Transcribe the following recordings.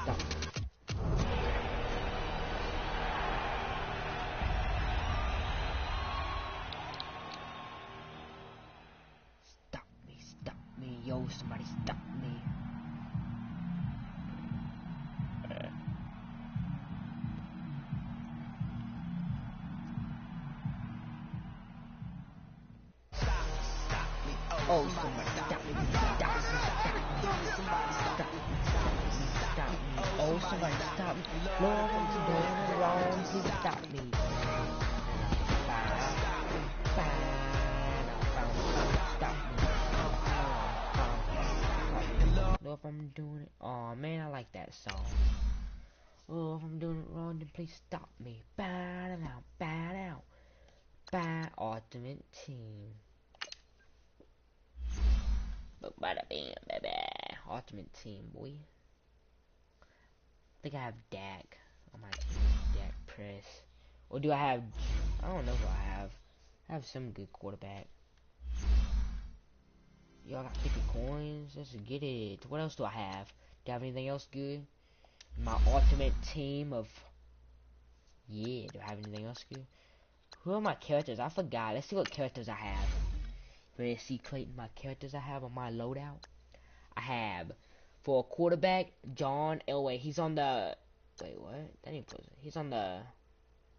stop me. Stop me, yo, somebody stop me. Oh, somebody stop me. Stop me. Oh, somebody stop me. Lord, I'm doing it wrong. Please stop me. Lord, if I'm doing it. Oh man, I like that song. Oh, if I'm doing it wrong, then please stop me. Bad out, bad out. Bad Ultimate Team. Bada bam, baby. Ultimate Team, boy. I think I have Dak on my team. Dak Press. Or do I have... I don't know who I have. I have some good quarterback. Yo, I got 50 coins. Let's get it. What else do I have? Do I have anything else good? My Ultimate Team of... Yeah, do I have anything else good? Who are my characters? I forgot. Let's see what characters I have. Ready to see, Clayton, my characters I have on my loadout? I have, for a quarterback, John Elway. He's on the... Wait, what? That ain't close. He's on the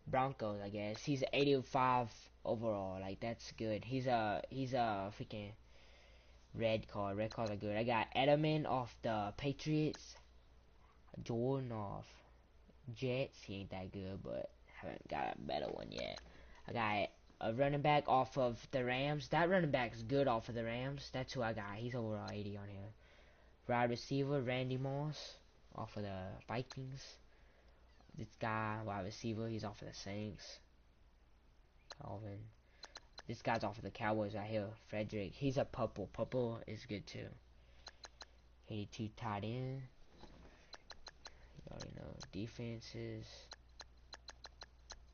Broncos, I guess. He's 85 overall. Like, that's good. He's a freaking red card. Red cards are good. I got Edelman off the Patriots. Jordan off Jets. He ain't that good, but haven't got a better one yet. I got a running back off of the Rams. That running back is good off of the Rams. That's who I got. He's overall 80 on here. Wide receiver, Randy Moss off of the Vikings. This guy, wide receiver, he's off of the Saints. Calvin. This guy's off of the Cowboys right here. Frederick. He's a purple. Purple is good too. 82 tight end. You already know defenses.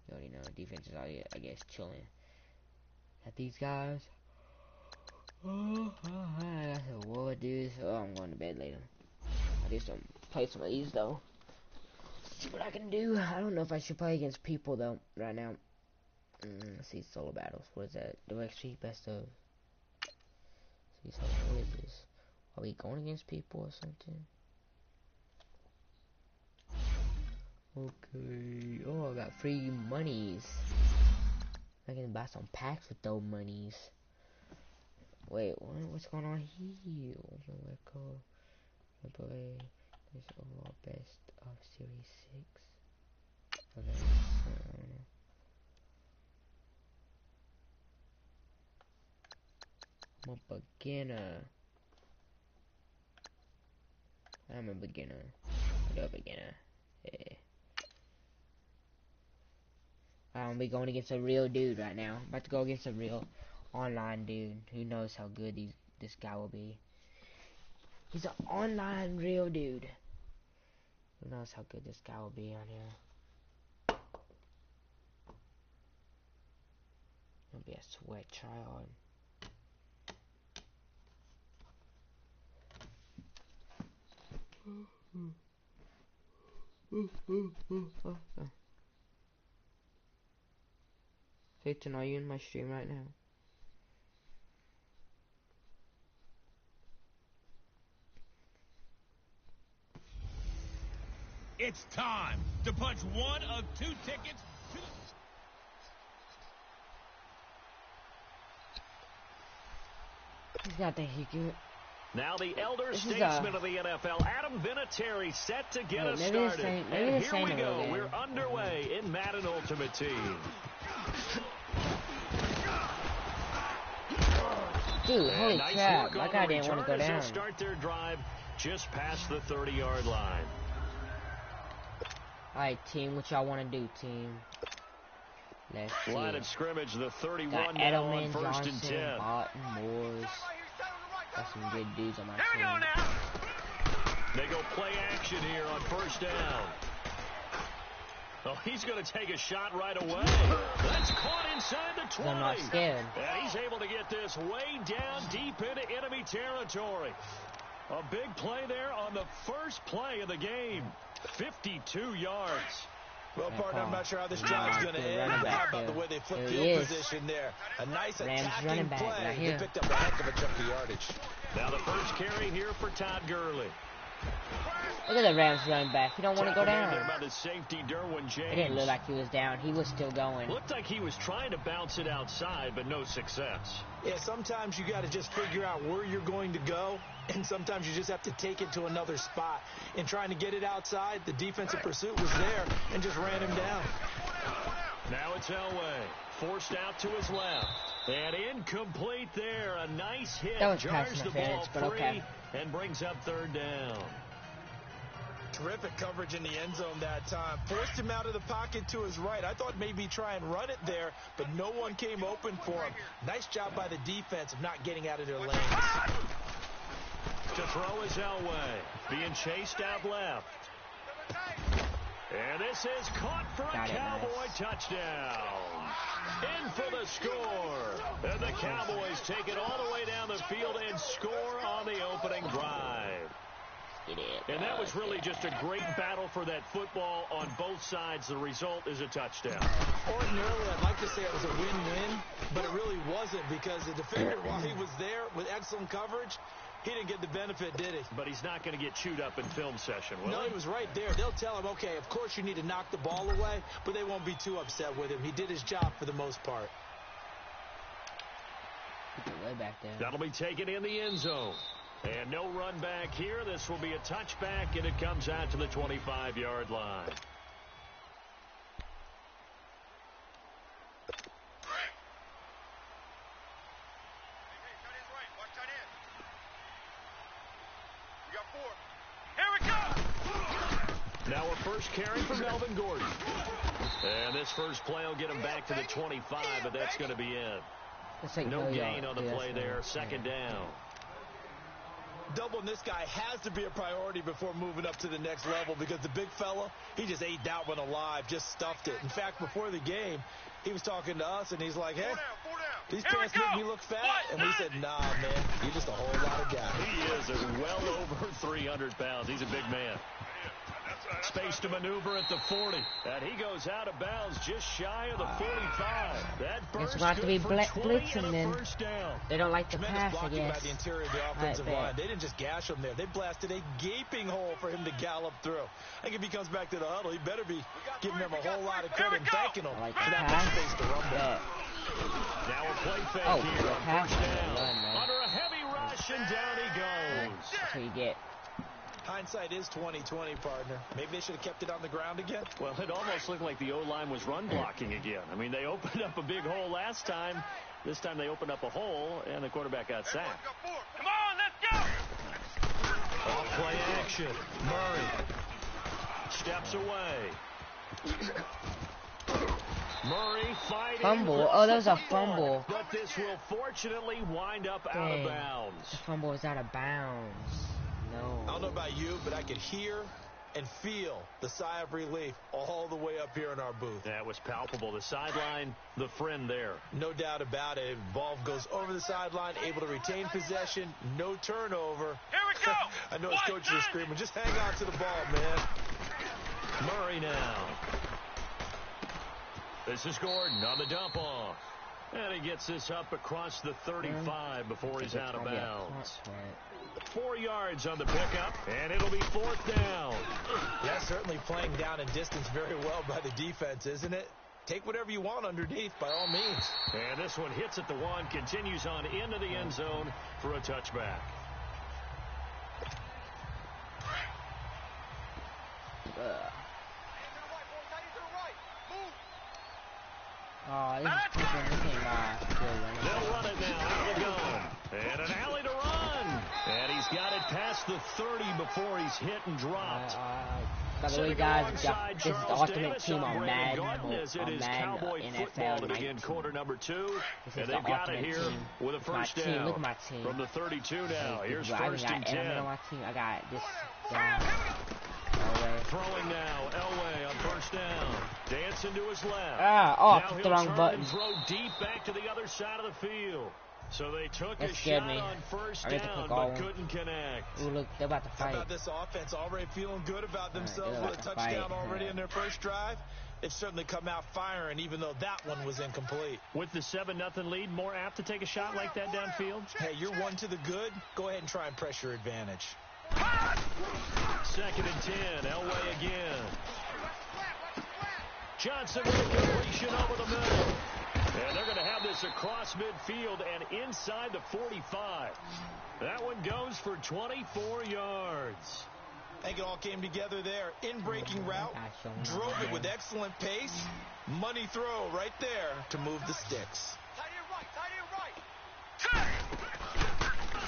You already know defenses are, I guess, chilling. Got these guys. Oh, I got some war dudes. Oh, I'm going to bed later. I need to play some of these though. See what I can do. I don't know if I should play against people though right now. Let's see, solo battles. What is that? Do XP best of? See, so what is this? Are we going against people or something? Okay. Oh, I got free monies. I can buy some packs with those monies. Wait, what's going on here? This overall best of Series 6. Okay, I'm a beginner. I'm a beginner. I'm a beginner. Yeah. I'm gonna be going against a real dude right now. I'm about to go against a real online dude. Who knows how good this guy will be. He's an online real dude. Who knows how good this guy will be on here. It'll be a sweat try-on. Clayton, are you in my stream right now? It's time to punch one of two tickets to He's got the hickey. Now the elder statesman of the NFL, Adam Vinatieri, set to get us started. And here we go. We're underway in Madden Ultimate Team. Dude, holy crap. My guy didn't want to go down. Start their drive just past the 30-yard line. Alright, team, what y'all want to do, team? Let's see. Line of scrimmage, the 31 got now Edelman, on first Johnson, and 10. Barton, Moores. Got some good dudes on my team. They go play action here on first down. Oh, he's going to take a shot right away. That's caught inside the 20. I'm not scared. And he's able to get this way down deep into enemy territory. A big play there on the first play of the game. 52 yards. Well, partner, I'm not sure how this drive's going to end. How about the way they flipped field position there? A nice attacking play. They picked up a heck of a chunk of yardage. Now the first carry here for Todd Gurley. Look at the Rams running back. He don't want to go down. By the safety, Derwin James. It didn't look like he was down. He was still going. Looked like he was trying to bounce it outside, but no success. Yeah, sometimes you got to just figure out where you're going to go, and sometimes you just have to take it to another spot. In trying to get it outside, the defensive pursuit was there and just ran him down. Now it's Elway. Forced out to his left. And incomplete there. A nice hit. That was jars the ball free okay. and brings up third down. Terrific coverage in the end zone that time. Forced him out of the pocket to his right. I thought maybe try and run it there, but no one came open for him. Nice job by the defense of not getting out of their lanes. To throw is Elway. Being chased out left. And this is caught for a Cowboy touchdown. In for the score. And the Cowboys take it all the way down the field and score on the opening drive. And that was really just a great battle for that football on both sides. The result is a touchdown. Ordinarily, I'd like to say it was a win-win, but it really wasn't because the defender, while he was there with excellent coverage, he didn't get the benefit, did he? But he's not going to get chewed up in film session, will he? No, he was right there. They'll tell him, okay, of course you need to knock the ball away, but they won't be too upset with him. He did his job for the most part. Way back there. That'll be taken in the end zone. And no run back here. This will be a touchback, and it comes out to the 25-yard line. Now a first carry for Melvin Gordon. And this first play will get him back to the 25, but that's going to be it. No gain on the play there. Second down. Doubling this guy has to be a priority before moving up to the next level because the big fella, he just ate that one alive, just stuffed it. In fact, before the game, he was talking to us, and he's like, hey, these pants make me look fat. And we said, nah, man, you're just a whole lot of guy. He is well over 300 pounds. He's a big man. Space to maneuver at the 40. And he goes out of bounds just shy of the 45. That burst it's got to be blitzing then. Down. They don't like to pass, I guess. By the interior of the offensive line. They didn't just gash him there. They blasted a gaping hole for him to gallop through. I think if he comes back to the huddle, he better be giving them a whole lot of credit and thanking them for that much space to run back. Now a play fake here on first down. Under a heavy rush, and down he goes. That's what you get. Hindsight is 20/20, partner. Maybe they should have kept it on the ground again. Well, it almost looked like the O-line was run blocking again. I mean, they opened up a big hole last time. This time they opened up a hole, and the quarterback got sacked. Come on, let's go! Off play action. Murray steps away. Murray fighting. Fumble. Oh, that was a fumble. But this will fortunately wind up out of bounds. The fumble was out of bounds. No. I don't know about you, but I could hear and feel the sigh of relief all the way up here in our booth. That was palpable. The sideline, the friend there. No doubt about it. Ball goes over the sideline, able to retain possession, no turnover. Here we go! I know his coaches are screaming, just hang on to the ball, man. Murray now. This is Gordon on the dump off. And he gets this up across the 35 before he's out of bounds. 4 yards on the pickup, and it'll be fourth down. Yeah, certainly playing down and distance very well by the defense, isn't it? Take whatever you want underneath, by all means. And this one hits at the 1, continues on into the end zone for a touchback. Oh, this is freaking They'll run it now. Out they go. And an alley to run. And he's got it past the 30 before he's hit and dropped. By the way, guys, this is the ultimate team on Madden NFL. To begin quarter number 2. And the they've got it here team. with a first down. Look at my team. From the 32 now. Here's I first and 10. On my team. I got this guy. Throwing now, Elway on first down. Dancing to his left. I hit the wrong button. Throw deep back to the other side of the field. So they took That a scared shot me. on first I meant to down, click all but of them. couldn't connect. Ooh, look, they're about to How fight. about this offense already feeling good about themselves they're with a about to touchdown fight. already in their first drive? They've certainly come out firing, even though that one was incomplete. With the 7-0 lead, more apt to take a shot like that downfield? Hey, you're one to the good. Go ahead and try and press your advantage. 2nd and 10, Elway again. Johnson with a completion over the middle. And they're going to have this across midfield and inside the 45. That one goes for 24 yards. I think it all came together there. In-breaking route, drove it with excellent pace. Money throw right there to move the sticks.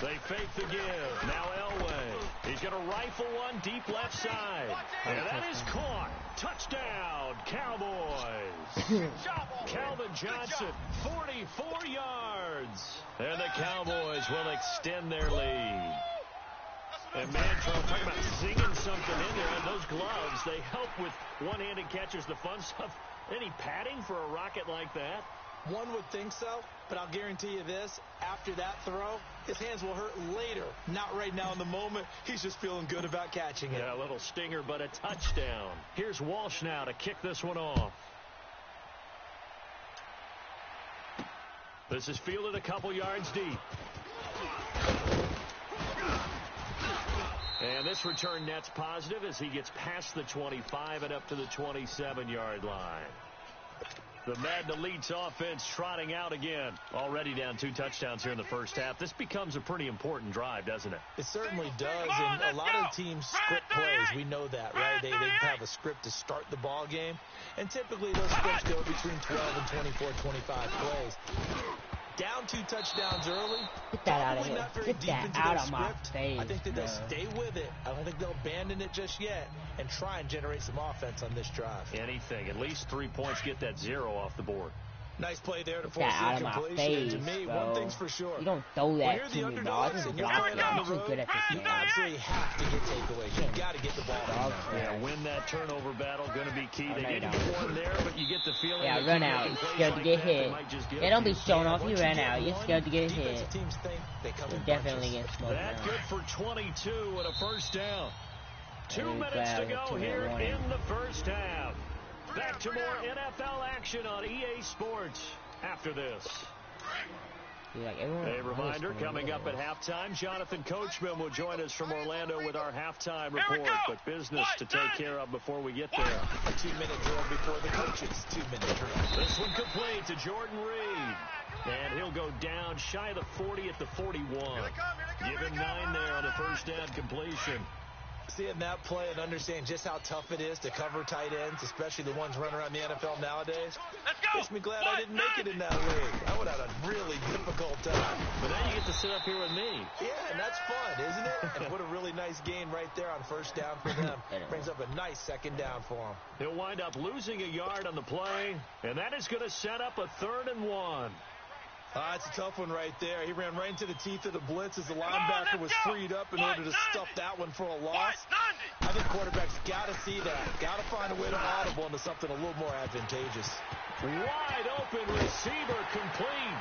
They fake the give. Now Elway. He's going to rifle one deep left side. And that is caught. Touchdown, Cowboys. Calvin Johnson, 44 yards. And the Cowboys will extend their lead. And Mantrell talking about singing something in there. And those gloves, they help with one-handed catches, the fun stuff. Any padding for a rocket like that? One would think so, but I'll guarantee you this. After that throw, his hands will hurt later. Not right now in the moment. He's just feeling good about catching it. Yeah, a little stinger, but a touchdown. Here's Walsh now to kick this one off. This is fielded a couple yards deep. And this return net's positive as he gets past the 25 and up to the 27-yard line. The Madden Elite's offense trotting out again. Already down 2 touchdowns here in the first half. This becomes a pretty important drive, doesn't it? It certainly does, and a lot of teams script plays. We know that, right? They have a script to start the ball game, and typically those scripts go between 12 and 24, 25 plays. Down 2 touchdowns early. Get that out of Probably here. not very Get deep that into out their of my script. face, I think that bro. they'll stay with it. I don't think they'll abandon it just yet and try and generate some offense on this drive. Anything. At least 3 points, get that 0 off the board. Nice play there to Get force that out the of my incompletion. face, To me, bro. one thing's for sure. You don't throw When that you're to the me, underdog dog. and Just you're block playing it. on I'm the too road, good at this you game. absolutely have to get takeaways. You got to get the ball. Dog, Yeah, win that turnover battle. Going to be key. They didn't down. get one there, but you get the feeling. Yeah, they run keep out. making You're plays scared to like get that, they hit. might just get Yeah, don't be you. showing off. You Once ran get out. You're one, scared to get hit. defensive teams think they come You're in definitely bunches. getting smoked That now. good for 22 and a first down. 2 Really minutes to glad go with here 2-1. in the first half. Back to more NFL action on EA Sports after this. Dude, like, everyone A else reminder, can coming do up at this. halftime, Jonathan Coachman will join us from Orlando with our halftime report. But business to take care of before we get there. A 2-minute drill before the coaches' 2-minute drill. This one complete to Jordan Reed. And he'll go down shy of the 40 at the 41. Give him 9 there on the first down completion. Seeing that play and understanding just how tough it is to cover tight ends, especially the ones running around the NFL nowadays, makes me glad I didn't make it in that league. I would have had a really difficult time. But now you get to sit up here with me. Yeah, and that's fun, isn't it? And what a really nice gain right there on first down for them. Brings up a nice second down for them. He'll wind up losing a yard on the play, and that is going to set up a 3rd and 1. It's a tough one right there. He ran right into the teeth of the blitz as the linebacker was freed up in order to stuff that one for a loss. I think quarterbacks got to see that. Got to find a way to audible into something a little more advantageous. Wide open receiver complete.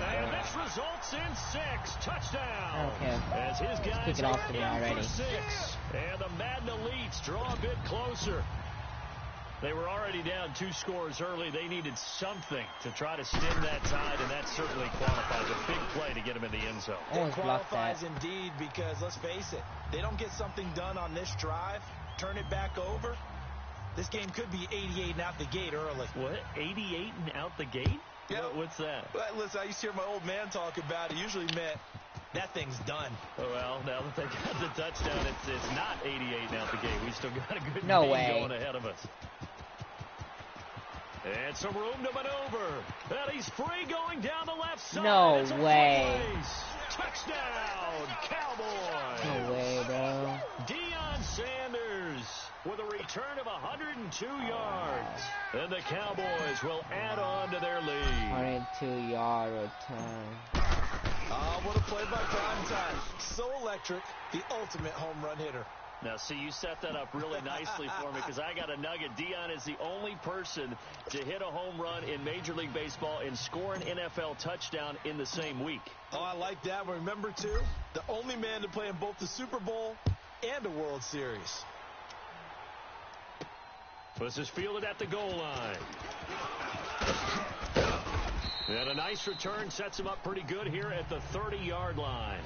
And this results in 6. Touchdown. Okay. As his guys Kick it off are to me in already. for 6. And the Madden Elites draw a bit closer. They were already down 2 scores early. They needed something to try to stem that tide, and that certainly qualifies. A big play to get them in the end zone. It qualifies indeed because, let's face it, they don't get something done on this drive, turn it back over, this game could be 88 and out the gate early. What? 88 and out the gate? Yeah. What's that? Well, listen, I used to hear my old man talk about it. Usually meant that thing's done. Well, now that they got the touchdown, it's not 88 and out the gate. We still got a good No game way. going ahead of us. And some room to maneuver. And he's free going down the left side. No It's a way. race. Touchdown, Cowboys. No way, bro. Deion Sanders with a return of 102 yards. And the Cowboys will add on to their lead. 102-yard return. What a play by Primetime. So electric, the ultimate home run hitter. Now, see, you set that up really nicely for me because I got a nugget. Dion is the only person to hit a home run in Major League Baseball and score an NFL touchdown in the same week. Oh, I like that. Remember, too, the only man to play in both the Super Bowl and a World Series. This is fielded at the goal line. And a nice return sets him up pretty good here at the 30-yard line.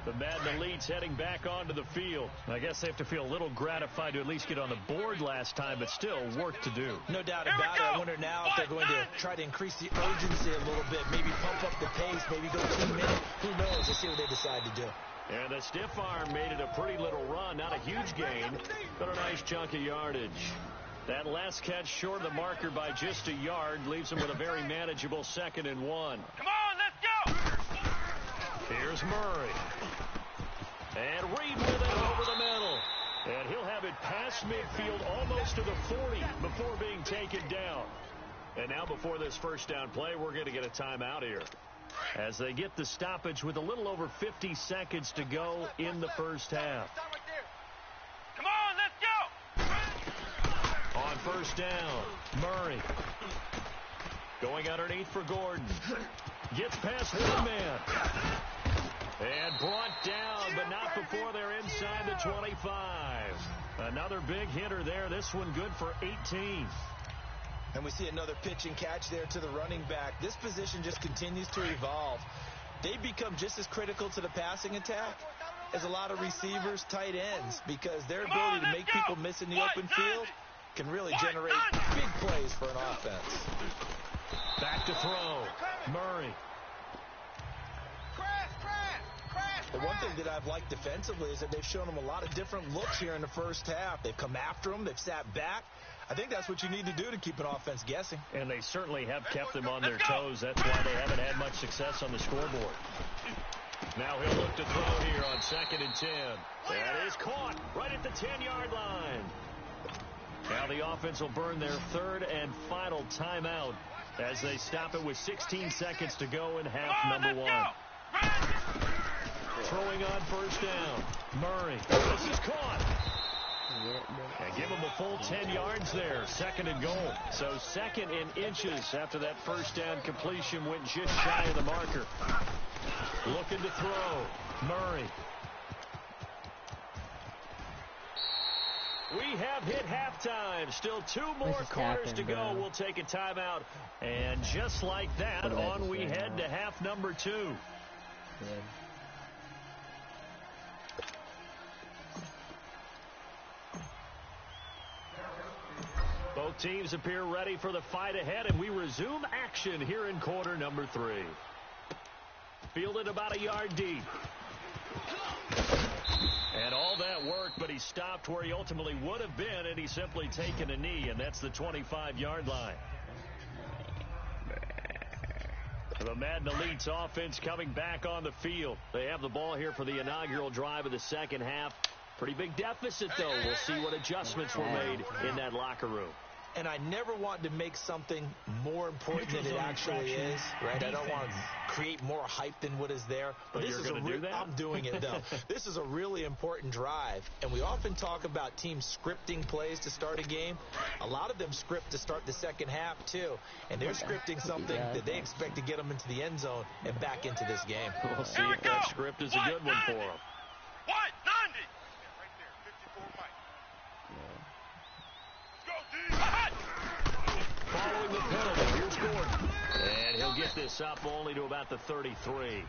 The Madden Elite's heading back onto the field. I guess they have to feel a little gratified to at least get on the board last time, but still work to do. No doubt about it. I wonder now if they're going to try to increase the urgency a little bit, maybe pump up the pace, maybe go 2 minutes. Who knows? Let's see what they decide to do. And the stiff arm made it a pretty little run. Not a huge gain, but a nice chunk of yardage. That last catch short of the marker by just a yard leaves him with a very manageable 2nd and 1. Come on, let's go! Here's Murray. And Reed with it over the middle. And he'll have it past midfield almost to the 40 before being taken down. And now before this first down play, we're going to get a timeout here, as they get the stoppage with a little over 50 seconds to go in the first half. Come on, let's go! On first down, Murray going underneath for Gordon. Gets past one man. And brought down, but not before they're inside the 25. Another big hitter there. This one good for 18. And we see another pitch and catch there to the running back. This position just continues to evolve. They become just as critical to the passing attack as a lot of receivers, tight ends, because their ability to make people miss in the open field can really generate big plays for an offense. Back to throw. Murray. The one thing that I've liked defensively is that they've shown them a lot of different looks here in the first half. They've come after them. They've sat back. I think that's what you need to do to keep an offense guessing. And they certainly have kept them on their toes. That's why they haven't had much success on the scoreboard. Now he'll look to throw here on 2nd and 10. That is caught right at the 10-yard line. Now the offense will burn their 3rd and final timeout as they stop it with 16 seconds to go in half number 1. Throwing on first down. Murray. This is caught. And give him a full 10 yards there. 2nd and goal. So 2nd in inches after that first down completion went just shy of the marker. Looking to throw. Murray. We have hit halftime. Still 2 more quarters to go. We'll take a timeout. And just like that, on we head to half number 2. Good. Both teams appear ready for the fight ahead, and we resume action here in quarter number 3. Fielded about a yard deep. And all that work, but he stopped where he ultimately would have been, and he's simply taken a knee, and that's the 25-yard line. The Madden Elite's offense coming back on the field. They have the ball here for the inaugural drive of the second half. Pretty big deficit, though. We'll see what adjustments were made in that locker room. And I never want to make something more important than it actually is, right? I don't want to create more hype than what is there. But this is going to do that? I'm doing it, though. This is a really important drive. And we often talk about teams scripting plays to start a game. A lot of them script to start the second half, too. And they're scripting something that they expect to get them into the end zone and back into this game. We'll see if that script is a good one for them. What? 90! Right there, 54 Mike. Following the penalty, here's Gordon. And he'll get this up only to about the 33.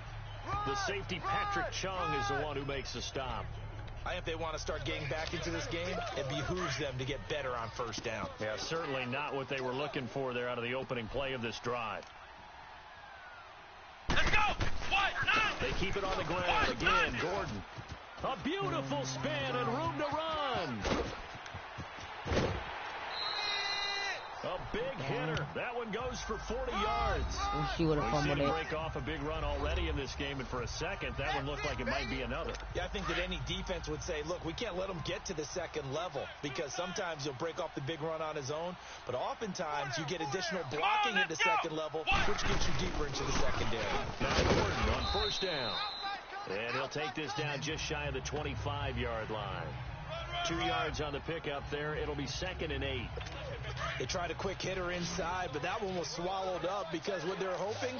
The safety, Patrick Chung, is the one who makes the stop. I think if they want to start getting back into this game, it behooves them to get better on first down. Yeah, certainly not what they were looking for there out of the opening play of this drive. Let's go! What? They keep it on the ground. Again, Gordon. A beautiful spin and room to run. A big hitter. That one goes for 40 yards. We'll see what a fumble We've seen him it. break off a big run already in this game, and for a second, that one looked like it might be another. Yeah, I think that any defense would say, look, we can't let him get to the second level because sometimes he'll break off the big run on his own, but oftentimes you get additional blocking at the second level, which gets you deeper into the secondary. Now Gordon on first down. And he'll take this down just shy of the 25-yard line. 2 yards on the pickup there. It'll be 2nd and 8. They tried a quick hitter inside, but that one was swallowed up because what they're hoping,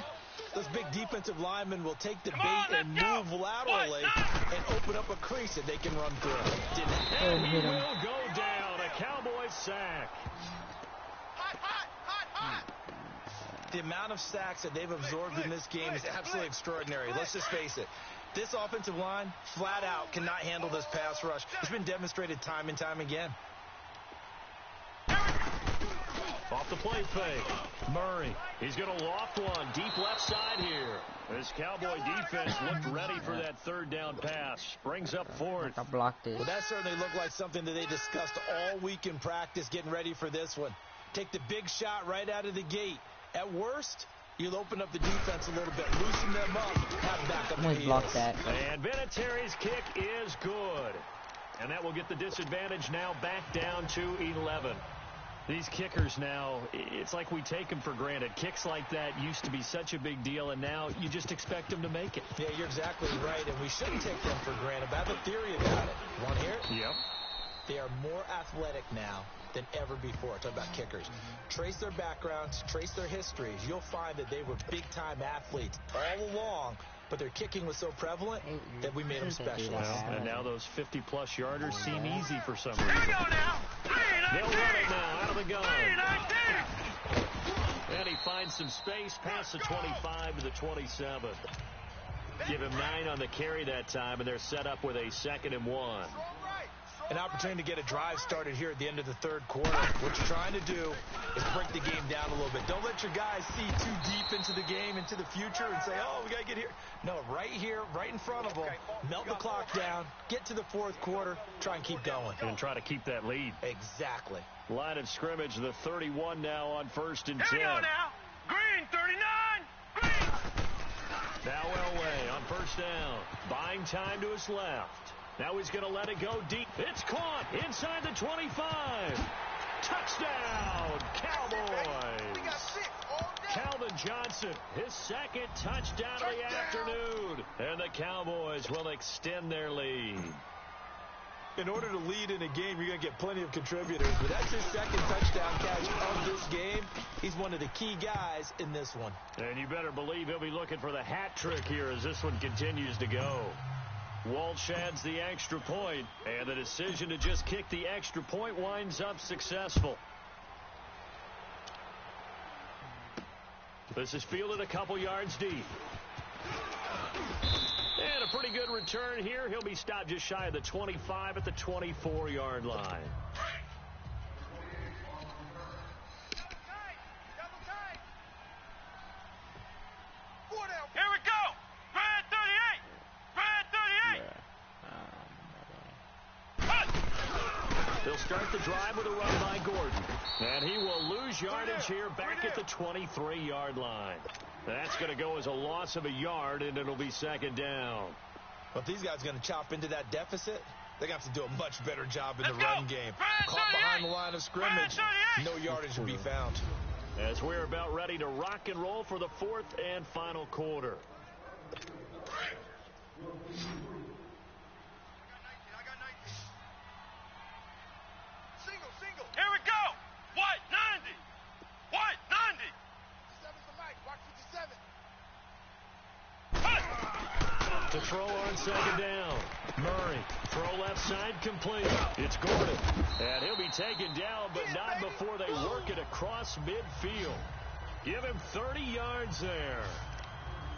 those big defensive linemen will take the bait and move laterally and open up a crease that they can run through. And he will go down. A Cowboys sack. The amount of sacks that they've absorbed in this game is absolutely extraordinary. Let's just face it. This offensive line, flat out, cannot handle this pass rush. It's been demonstrated time and time again. Off the play fake. Murray. He's going to loft one. Deep left side here. This Cowboy defense looked ready for that third down pass. Brings up 4th. I blocked this. Well, that certainly looked like something that they discussed all week in practice, getting ready for this one. Take the big shot right out of the gate. At worst, you'll open up the defense a little bit, loosen them up, have back up the heels. Block that. And Vinatieri's kick is good. And that will get the disadvantage now back down to 11. These kickers now, it's like we take them for granted. Kicks like that used to be such a big deal, and now you just expect them to make it. Yeah, you're exactly right, and we shouldn't take them for granted. But I have a theory about it. You want to hear it? Yep. They are more athletic now than ever before. Talk about kickers. Trace their backgrounds, trace their histories. You'll find that they were big-time athletes all along, but their kicking was so prevalent that we made them specialists. And now those 50-plus yarders seem easy for some reason. They'll run it now out of the gun. And he finds some space past the 25 to the 27. Give him 9 on the carry that time, and they're set up with a 2nd and 1. An opportunity to get a drive started here at the end of the third quarter. What you're trying to do is break the game down a little bit. Don't let your guys see too deep into the game, into the future, and say, oh, we got to get here. No, right here, right in front of them, melt the clock down, get to the fourth quarter, try and keep going. And try to keep that lead. Exactly. Line of scrimmage, the 31 now on 1st and 10. Here we go now. Green, 39. Green. Now Elway on first down. Buying time to his left. Now he's going to let it go deep. It's caught inside the 25. Touchdown, Cowboys. Calvin Johnson, his 2nd touchdown of the afternoon. And the Cowboys will extend their lead. In order to lead in a game, you're going to get plenty of contributors. But that's his 2nd touchdown catch of this game. He's one of the key guys in this one. And you better believe he'll be looking for the hat trick here as this one continues to go. Walsh adds the extra point, and the decision to just kick the extra point winds up successful. This is fielded a couple yards deep. And a pretty good return here. He'll be stopped just shy of the 25 at the 24-yard line. Here we go. Red 38. Red 38. They'll start the drive with a run by Gordon. And he will lose yardage here back at the 23-yard line. That's going to go as a loss of a yard, and it'll be 2nd down. But if these guys are going to chop into that deficit, they're going to have to do a much better job in the run game. Caught behind the line of scrimmage, no yardage will be found. As we're about ready to rock and roll for the 4th and final quarter. Here we go. White 90. White 90. 7's the mic. Watch 57. To throw on 2nd down. Murray, throw left side complete. It's Gordon. And he'll be taken down, but not before they work it across midfield. Give him 30 yards there.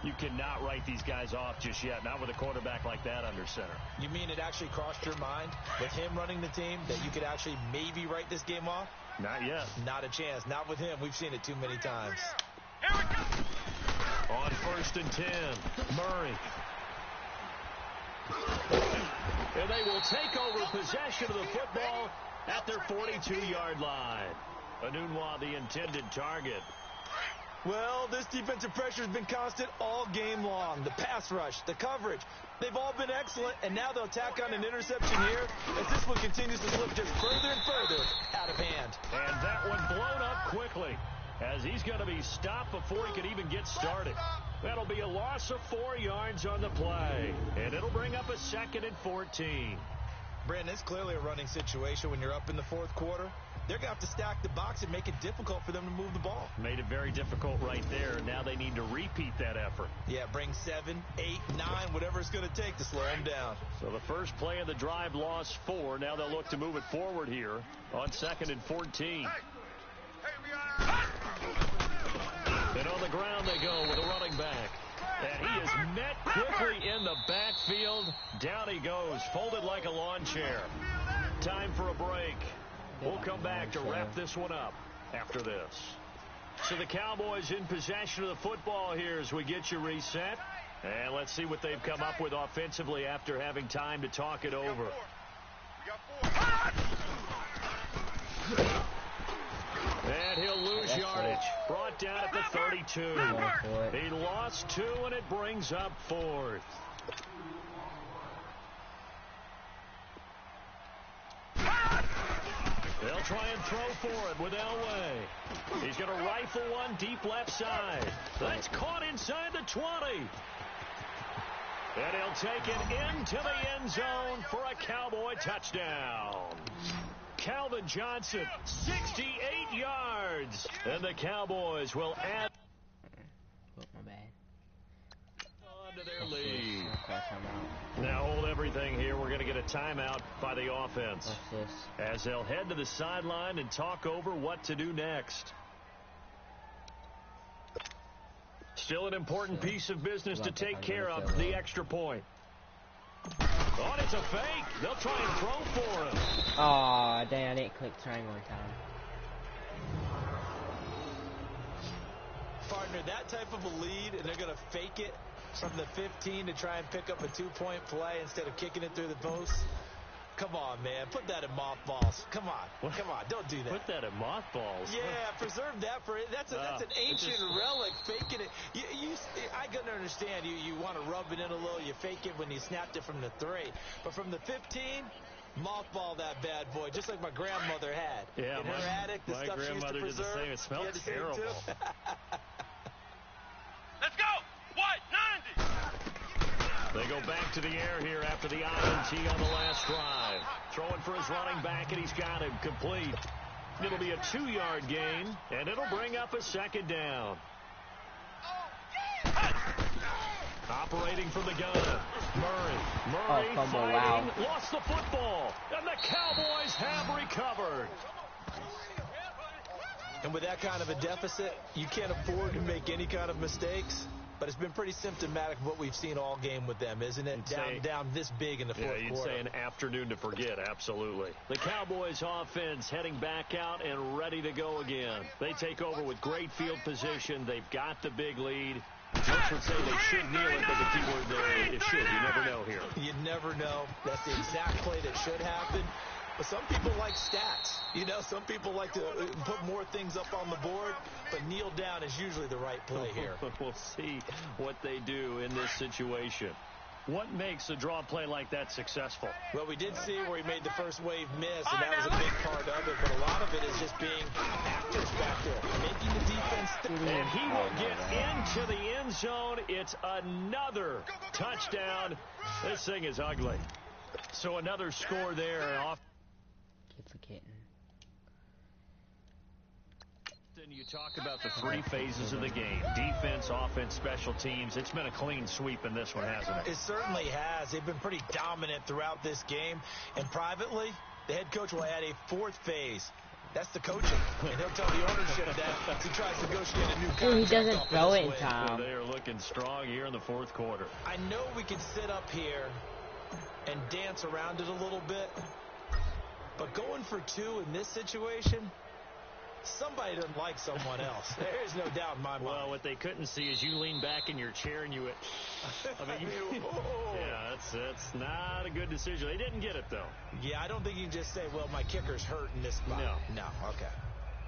You cannot write these guys off just yet, not with a quarterback like that under center. You mean it actually crossed your mind with him running the team that you could actually maybe write this game off? Not yet. Not a chance. Not with him. We've seen it too many times. Here we go. On 1st and 10, Murray. And they will take over possession of the football at their 42-yard line. Anunwa, the intended target. Well, this defensive pressure has been constant all game long. The pass rush, the coverage, they've all been excellent, and now they'll tack on an interception here as this one continues to slip just further and further out of hand. And that one blown up quickly as he's going to be stopped before he can even get started. That'll be a loss of 4 yards on the play, and it'll bring up a 2nd and 14. Brandon, it's clearly a running situation when you're up in the 4th quarter. They're going to have to stack the box and make it difficult for them to move the ball. Made it very difficult right there. Now they need to repeat that effort. Yeah, bring 7, 8, 9, whatever it's going to take to slow them down. So the first play of the drive lost 4. Now they'll look to move it forward here on 2nd and 14. And on the ground they go with a running back. And he is met quickly in the backfield. Down he goes, folded like a lawn chair. Time for a break. We'll come back to wrap this one up after this. So the Cowboys in possession of the football here as we get you reset. And let's see what they've come up with offensively after having time to talk it over. And he'll lose yardage. Brought down at the 32. He lost 2, and it brings up 4th. They'll try and throw for it with Elway. He's going to rifle one deep left side. That's caught inside the 20. And he'll take it into the end zone for a Cowboy touchdown. Calvin Johnson, 68 yards. And the Cowboys will add My bad. on to their lead. Now hold everything here. We're going to get a timeout by the offense as they'll head to the sideline and talk over what to do next. Still an important piece of business to take care of, the extra point. Oh, it's a fake. They'll try and throw for him. Aw, dang, I didn't click triangle in time. Partner, that type of a lead, and they're going to fake it from the 15 to try and pick up a 2-point play instead of kicking it through the post. Come on, man. Put that in mothballs. Come on. Come on. Don't do that. Put that in mothballs. Yeah, preserve that for it. That's an ancient relic. Faking it. I can understand. You want to rub it in a little. You fake it when you snapped it from the 3. But from the 15, mothball that bad boy, just like my grandmother had. Yeah, in her attic, the stuff she used to preserve. My grandmother did the same. It smelled terrible. Let's go! White, 90! They go back to the air here after the INT on the last drive. Throwing for his running back, and he's got him complete. It'll be a 2-yard gain, and it'll bring up a 2nd down. Operating from the gun, Murray fighting, lost the football, and the Cowboys have recovered. And with that kind of a deficit, you can't afford to make any kind of mistakes. But it's been pretty symptomatic of what we've seen all game with them, isn't it? Down this big in the 4th quarter. Yeah, you'd say an afternoon to forget, absolutely. The Cowboys offense heading back out and ready to go again. They take over with great field position. They've got the big lead. Folks would say they should kneel it, but the key word there is should. You never know here. You never know. That's the exact play that should happen. But some people like stats. You know, some people like to put more things up on the board, but kneel down is usually the right play here. We'll see what they do in this situation. What makes a draw play like that successful? Well, we did see where he made the first wave miss, and that was a big part of it. But a lot of it is just being actors back there, making the defense. And he will get into the end zone. It's another touchdown. This thing is ugly. So another score there off. Keep forgetting. You talk about the 3 phases of the game: defense, offense, special teams. It's been a clean sweep in this one, hasn't it? It certainly has. They've been pretty dominant throughout this game. And privately, the head coach will add a 4th phase. That's the coaching. And he'll tell the ownership that as he tries to negotiate a new contract. He doesn't throw it in time. Well, they are looking strong here in the 4th quarter. I know we can sit up here and dance around it a little bit. But going for 2 in this situation, somebody doesn't like someone else. There is no doubt in my mind. Well, what they couldn't see is you lean back in your chair and you went, yeah, that's not a good decision. They didn't get it, though. Yeah, I don't think you can just say, well, my kicker's hurt in this spot. No. Okay.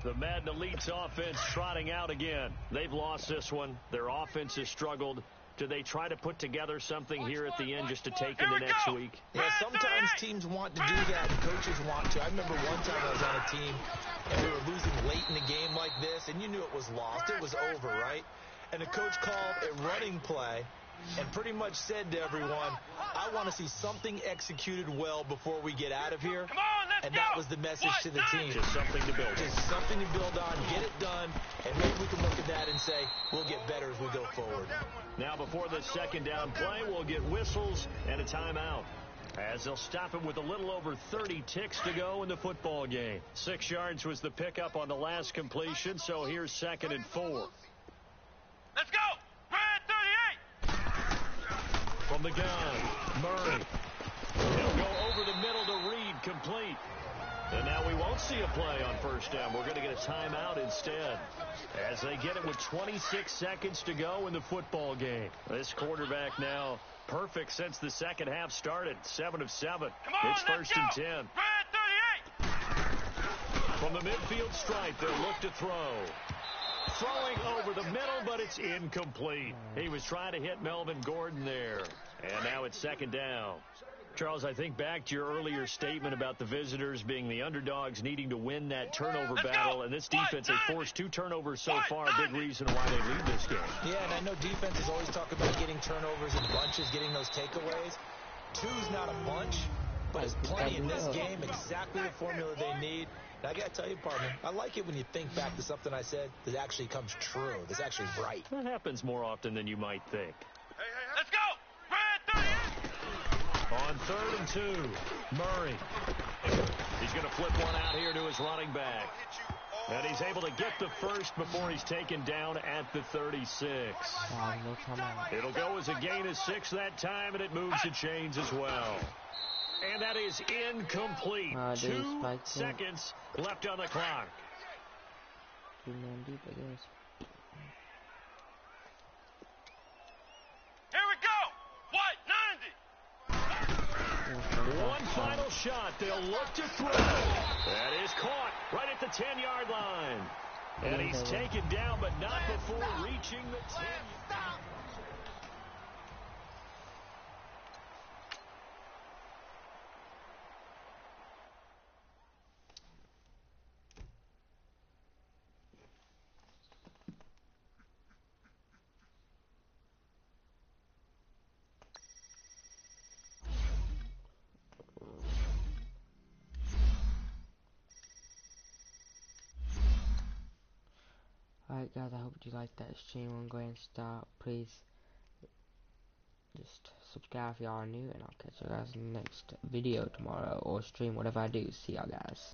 The Madden Elite's offense trotting out again. They've lost this one. Their offense has struggled. Do they try to put together something here at the end just to take into next week? Yeah, sometimes teams want to do that and coaches want to. I remember one time I was on a team and we were losing late in the game like this, and you knew it was lost. It was over, right? And the coach called a running play and pretty much said to everyone, I want to see something executed well before we get out of here. And that was the message to the team. Just something to build on. Just something to build on, get it done, and maybe we can look at that and say, we'll get better as we go forward. Now before this second down play, we'll get whistles and a timeout, as they'll stop him with a little over 30 ticks to go in the football game. 6 yards was the pickup on the last completion, so here's 2nd and 4. Let's go! Red 38! From the gun, Murray. He'll go over the middle to Reed, complete. And now we won't see a play on first down. We're going to get a timeout instead, as they get it with 26 seconds to go in the football game. This quarterback now perfect since the second half started. 7 of 7. It's 1st and 10. Red 38! From the midfield stripe, they'll look to throw. Throwing over the middle, but it's incomplete. He was trying to hit Melvin Gordon there. And now it's 2nd down. Charles, I think back to your earlier statement about the visitors being the underdogs needing to win that turnover battle, and this defense, they forced 2 turnovers so far, a big reason why they lead this game. Yeah, and I know defenses always talk about getting turnovers in bunches, getting those takeaways. 2's not a bunch, but there's plenty in this game, exactly the formula they need. And I got to tell you, partner, I like it when you think back to something I said that actually comes true, that's actually right. That happens more often than you might think. Let's go! Red 38! On 3rd and 2, Murray. He's going to flip one out here to his running back. And he's able to get the first before he's taken down at the 36. It'll go as a gain of 6 that time, and it moves the chains as well. And that is incomplete. 2 seconds left on the clock. Here we go! White 90! One final shot. They'll look to throw. That is caught right at the 10-yard line. And he's taken down, but not before reaching the 10. Alright guys, I hope you liked that stream. I'm going to stop. Please just subscribe if y'all are new, and I'll catch you guys in the next video tomorrow, or stream, whatever I do. See y'all guys.